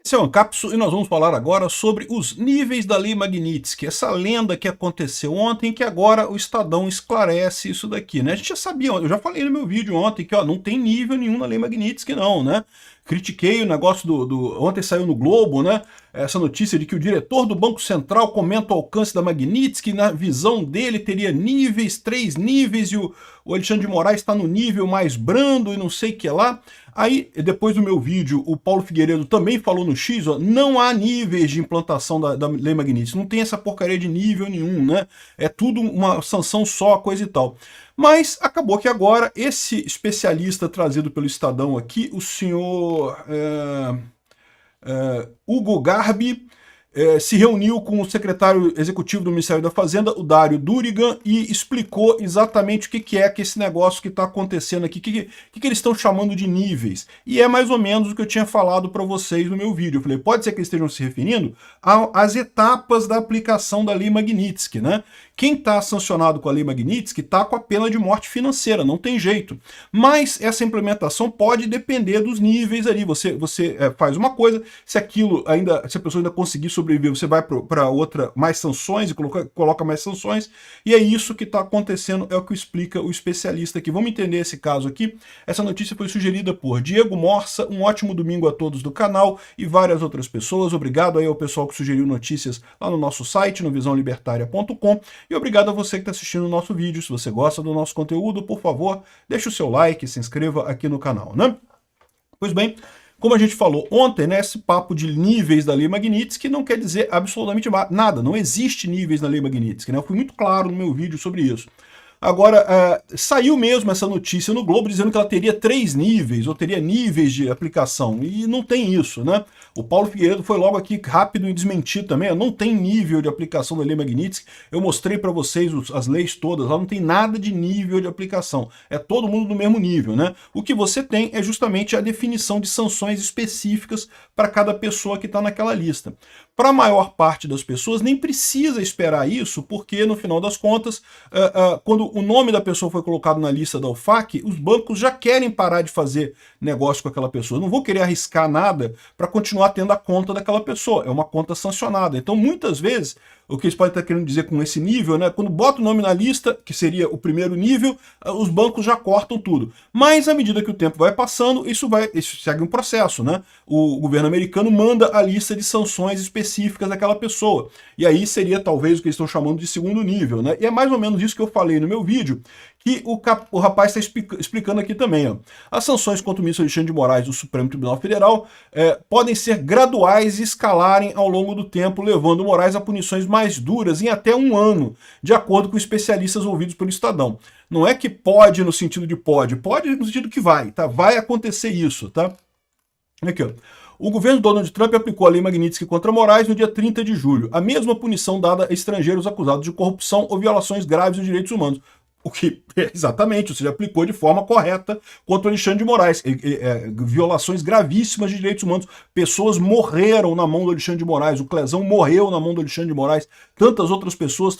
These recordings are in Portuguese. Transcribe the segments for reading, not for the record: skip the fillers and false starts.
Esse é o Ancapsu e nós vamos falar agora sobre os níveis da Lei Magnitsky, essa lenda que aconteceu ontem, que agora o Estadão esclarece isso daqui, né? A gente já sabia, eu já falei no meu vídeo ontem que ó, não tem nível nenhum na Lei Magnitsky não, né? Critiquei o negócio ontem saiu no Globo, né? Essa notícia de que o diretor do Banco Central comenta o alcance da Magnitsky, na visão dele teria níveis, 3 níveis, e o Alexandre de Moraes está no nível mais brando e não sei o que lá. Aí, depois do meu vídeo, o Paulo Figueiredo também falou no X, ó, não há níveis de implantação da Lei Magnitsky, não tem essa porcaria de nível nenhum, né? É tudo uma sanção só, coisa e tal. Mas acabou que agora, esse especialista trazido pelo Estadão aqui, o senhor Hugo Garbi, se reuniu com o secretário executivo do Ministério da Fazenda, o Dário Durigan, e explicou exatamente o que é que esse negócio que está acontecendo aqui, o que eles estão chamando de níveis. E é mais ou menos o que eu tinha falado para vocês no meu vídeo. Eu falei, pode ser que eles estejam se referindo às etapas da aplicação da Lei Magnitsky, né? Quem está sancionado com a Lei Magnitsky está com a pena de morte financeira, não tem jeito. Mas essa implementação pode depender dos níveis ali. Você faz uma coisa, se a pessoa ainda conseguir sobreviver, você vai para outra, mais sanções, e coloca mais sanções, e é isso que está acontecendo, é o que explica o especialista aqui. Vamos entender esse caso aqui. Essa notícia foi sugerida por Diego Morsa. Um ótimo domingo a todos do canal e várias outras pessoas. Obrigado aí ao pessoal que sugeriu notícias lá no nosso site, no visãolibertaria.com. E obrigado a você que está assistindo o nosso vídeo. Se você gosta do nosso conteúdo, por favor, deixe o seu like, se inscreva aqui no canal, né? Pois bem, como a gente falou ontem, né, esse papo de níveis da Lei Magnitsky não quer dizer absolutamente nada. Não existe níveis na Lei Magnitsky, né? Eu fui muito claro no meu vídeo sobre isso. Agora, saiu mesmo essa notícia no Globo dizendo que ela teria 3 níveis, ou teria níveis de aplicação, e não tem isso, né? O Paulo Figueiredo foi logo aqui rápido em desmentir também, não tem nível de aplicação da Lei Magnitsky, eu mostrei para vocês as leis todas, lá não tem nada de nível de aplicação, é todo mundo do mesmo nível, né? O que você tem é justamente a definição de sanções específicas para cada pessoa que está naquela lista. Para a maior parte das pessoas nem precisa esperar isso, porque no final das contas, quando o nome da pessoa foi colocado na lista da OFAC, os bancos já querem parar de fazer negócio com aquela pessoa. Não vou querer arriscar nada para continuar tendo a conta daquela pessoa. É uma conta sancionada. Então, muitas vezes, o que eles podem estar querendo dizer com esse nível, né? Quando bota o nome na lista, que seria o primeiro nível, os bancos já cortam tudo. Mas, à medida que o tempo vai passando, isso segue um processo, né? O governo americano manda a lista de sanções específicas daquela pessoa. E aí seria, talvez, o que eles estão chamando de segundo nível, né? E é mais ou menos isso que eu falei no meu vídeo, que o rapaz está explicando aqui também, ó. As sanções contra o ministro Alexandre de Moraes do Supremo Tribunal Federal podem ser graduais e escalarem ao longo do tempo, levando Moraes a punições mais duras em até 1 ano, de acordo com especialistas ouvidos pelo Estadão. Não é que pode no sentido de pode no sentido que vai, tá? Vai acontecer isso, tá? Aqui, ó. O governo Donald Trump aplicou a Lei Magnitsky contra Moraes no dia 30 de julho, a mesma punição dada a estrangeiros acusados de corrupção ou violações graves dos direitos humanos. O que, exatamente, ou seja, aplicou de forma correta contra o Alexandre de Moraes. Violações gravíssimas de direitos humanos. Pessoas morreram na mão do Alexandre de Moraes. O Clezão morreu na mão do Alexandre de Moraes. Tantas outras pessoas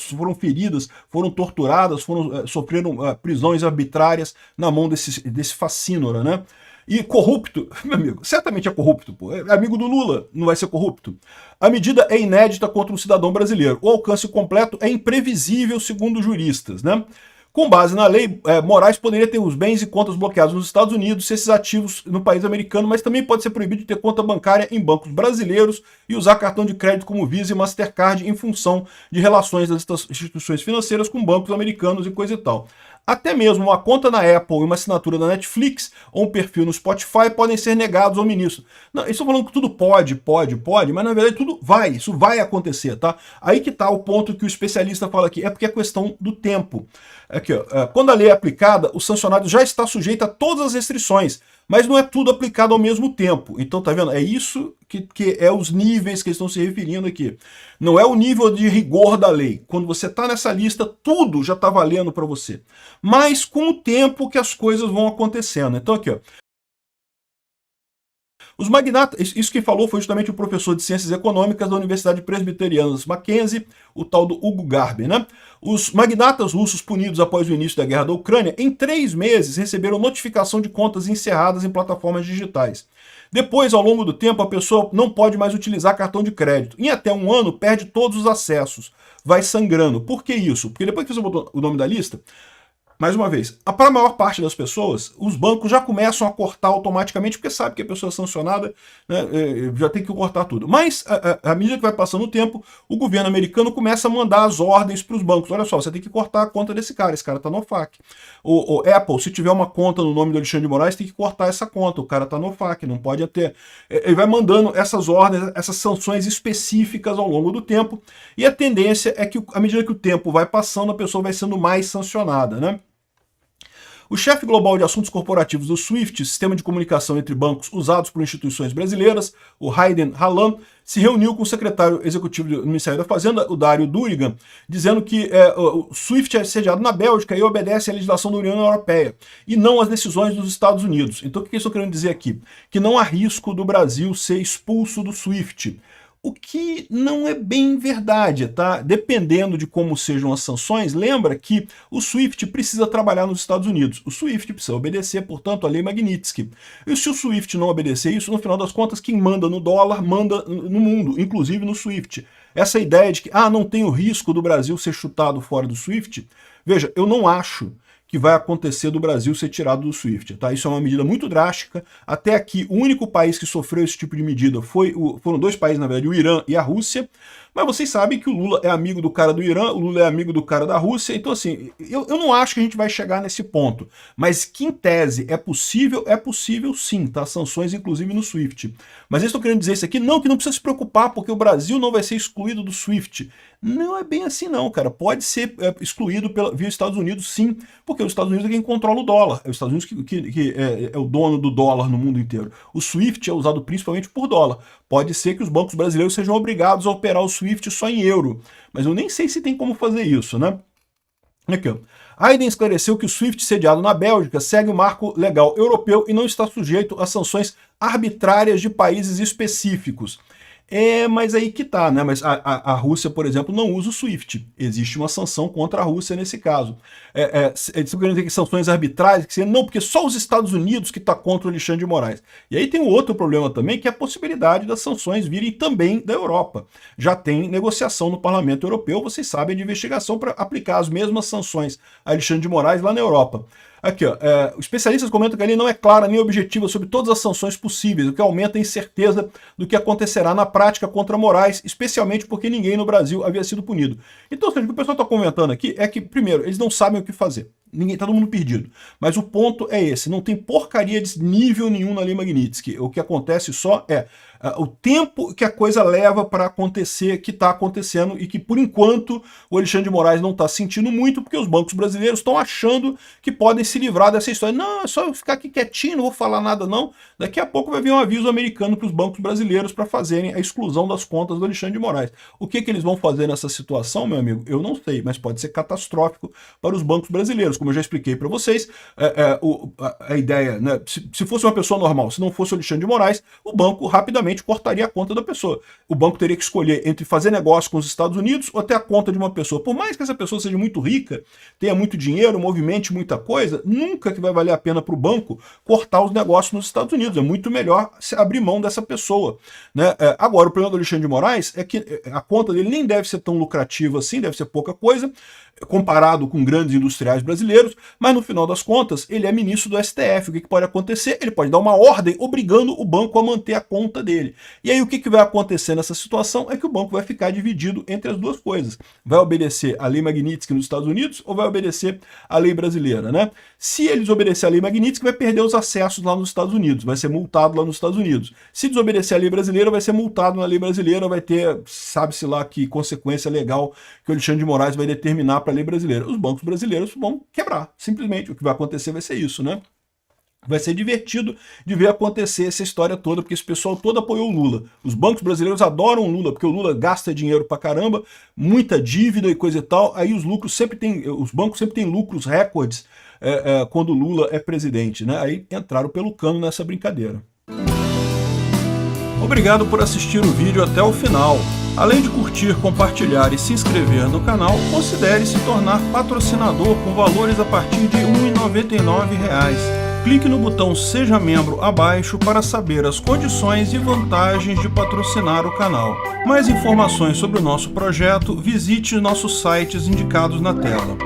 foram feridas, foram torturadas, sofreram prisões arbitrárias na mão desse facínora, né? E corrupto, meu amigo, certamente é corrupto, pô. É amigo do Lula, não vai ser corrupto. A medida é inédita contra um cidadão brasileiro. O alcance completo é imprevisível, segundo juristas, né? Com base na lei, Moraes poderia ter os bens e contas bloqueados nos Estados Unidos se esses ativos no país americano, mas também pode ser proibido de ter conta bancária em bancos brasileiros e usar cartão de crédito como Visa e Mastercard em função de relações das instituições financeiras com bancos americanos e coisa e tal. Até mesmo uma conta na Apple e uma assinatura da Netflix ou um perfil no Spotify podem ser negados ao ministro. Não, eles estão falando que tudo pode, mas na verdade isso vai acontecer, tá? Aí que tá o ponto que o especialista fala aqui, é porque é questão do tempo. Aqui, ó, quando a lei é aplicada, o sancionado já está sujeito a todas as restrições, mas não é tudo aplicado ao mesmo tempo. Então, tá vendo? É isso que é os níveis que eles estão se referindo aqui. Não é o nível de rigor da lei. Quando você está nessa lista, tudo já está valendo para você. Mas com o tempo que as coisas vão acontecendo. Então, aqui, ó. Os magnatas, isso que falou foi justamente o professor de Ciências Econômicas da Universidade Presbiteriana Mackenzie, o tal do Hugo Garbi, né? Os magnatas russos punidos após o início da guerra da Ucrânia, em 3 meses receberam notificação de contas encerradas em plataformas digitais. Depois, ao longo do tempo, a pessoa não pode mais utilizar cartão de crédito. Em até um ano, perde todos os acessos. Vai sangrando. Por que isso? Porque depois que você botou o nome da lista, mais uma vez, para a maior parte das pessoas, os bancos já começam a cortar automaticamente, porque sabe que a pessoa é sancionada, né, já tem que cortar tudo. Mas, à medida que vai passando o tempo, o governo americano começa a mandar as ordens para os bancos. Olha só, você tem que cortar a conta desse cara, esse cara está no FAQ. O Apple, se tiver uma conta no nome do Alexandre de Moraes, tem que cortar essa conta, o cara está no FAQ, não pode ter. Ele vai mandando essas ordens, essas sanções específicas ao longo do tempo, e a tendência é que, à medida que o tempo vai passando, a pessoa vai sendo mais sancionada, né? O chefe global de assuntos corporativos do SWIFT, sistema de comunicação entre bancos usados por instituições brasileiras, o Hayden Hallam, se reuniu com o secretário executivo do Ministério da Fazenda, o Dário Durigan, dizendo que o SWIFT é sediado na Bélgica e obedece à legislação da União Europeia e não às decisões dos Estados Unidos. Então o que eu estou querendo dizer aqui? Que não há risco do Brasil ser expulso do SWIFT. O que não é bem verdade, tá? Dependendo de como sejam as sanções, lembra que o SWIFT precisa trabalhar nos Estados Unidos. O SWIFT precisa obedecer, portanto, à lei Magnitsky. E se o SWIFT não obedecer isso, no final das contas, quem manda no dólar, manda no mundo, inclusive no SWIFT. Essa ideia de que, não tem o risco do Brasil ser chutado fora do SWIFT, veja, eu não acho que vai acontecer do Brasil ser tirado do SWIFT. Tá? Isso é uma medida muito drástica. Até aqui, o único país que sofreu esse tipo de medida foram dois países, na verdade, o Irã e a Rússia. Mas vocês sabem que o Lula é amigo do cara do Irã, o Lula é amigo do cara da Rússia, então assim, eu não acho que a gente vai chegar nesse ponto. Mas que em tese é possível sim, tá? Sanções inclusive no SWIFT. Mas eu estou querendo dizer isso aqui, não, que não precisa se preocupar, porque o Brasil não vai ser excluído do SWIFT. Não é bem assim não, cara. Pode ser excluído via Estados Unidos sim, porque os Estados Unidos é quem controla o dólar. É os Estados Unidos que é o dono do dólar no mundo inteiro. O SWIFT é usado principalmente por dólar. Pode ser que os bancos brasileiros sejam obrigados a operar o SWIFT só em euro, mas eu nem sei se tem como fazer isso, né? Aqui, ó. Hayden esclareceu que o SWIFT sediado na Bélgica segue o marco legal europeu e não está sujeito a sanções arbitrárias de países específicos. Mas aí que tá, né? Mas a Rússia, por exemplo, não usa o SWIFT. Existe uma sanção contra a Rússia nesse caso. Eles estão querendo dizer que sanções arbitrárias, que não, porque só os Estados Unidos que está contra o Alexandre de Moraes. E aí tem um outro problema também, que é a possibilidade das sanções virem também da Europa. Já tem negociação no Parlamento Europeu, vocês sabem, de investigação para aplicar as mesmas sanções a Alexandre de Moraes lá na Europa. Aqui, ó, os especialistas comentam que a lei não é clara nem objetiva sobre todas as sanções possíveis, o que aumenta a incerteza do que acontecerá na prática contra Moraes, especialmente porque ninguém no Brasil havia sido punido. Então, o que o pessoal está comentando aqui é que, primeiro, eles não sabem o que fazer. Ninguém, tá todo mundo perdido. Mas o ponto é esse, não tem porcaria de nível nenhum na lei Magnitsky. O que acontece só é o tempo que a coisa leva para acontecer, que está acontecendo, e que, por enquanto, o Alexandre de Moraes não está sentindo muito, porque os bancos brasileiros estão achando que podem se livrar dessa história. Não, é só eu ficar aqui quietinho, não vou falar nada não. Daqui a pouco vai vir um aviso americano para os bancos brasileiros para fazerem a exclusão das contas do Alexandre de Moraes. O que eles vão fazer nessa situação, meu amigo? Eu não sei, mas pode ser catastrófico para os bancos brasileiros. Como eu já expliquei para vocês, a ideia, né, se fosse uma pessoa normal, se não fosse o Alexandre de Moraes, o banco rapidamente cortaria a conta da pessoa. O banco teria que escolher entre fazer negócio com os Estados Unidos ou ter a conta de uma pessoa. Por mais que essa pessoa seja muito rica, tenha muito dinheiro, movimente muita coisa, nunca que vai valer a pena para o banco cortar os negócios nos Estados Unidos. É muito melhor abrir mão dessa pessoa, né? Agora, o problema do Alexandre de Moraes é que a conta dele nem deve ser tão lucrativa assim, deve ser pouca coisa, comparado com grandes industriais brasileiros, mas no final das contas ele é ministro do STF. O que pode acontecer? Ele pode dar uma ordem obrigando o banco a manter a conta dele. E aí o que vai acontecer nessa situação é que o banco vai ficar dividido entre as duas coisas. Vai obedecer a lei Magnitsky nos Estados Unidos ou vai obedecer a lei brasileira, né? Se eles obedecer a lei Magnitsky, vai perder os acessos lá nos Estados Unidos, vai ser multado lá nos Estados Unidos. Se desobedecer a lei brasileira, vai ser multado na lei brasileira, vai ter, sabe-se lá que consequência legal que o Alexandre de Moraes vai determinar para a lei brasileira. Os bancos brasileiros vão quebrar, simplesmente. O que vai acontecer vai ser isso, né? Vai ser divertido de ver acontecer essa história toda, porque esse pessoal todo apoiou o Lula. Os bancos brasileiros adoram o Lula, porque o Lula gasta dinheiro pra caramba, muita dívida e coisa e tal, aí os bancos sempre têm lucros recordes quando o Lula é presidente, né? Aí entraram pelo cano nessa brincadeira. Obrigado por assistir o vídeo até o final. Além de curtir, compartilhar e se inscrever no canal, considere se tornar patrocinador com valores a partir de R$ 1,99. Clique no botão Seja Membro abaixo para saber as condições e vantagens de patrocinar o canal. Mais informações sobre o nosso projeto, visite nossos sites indicados na tela.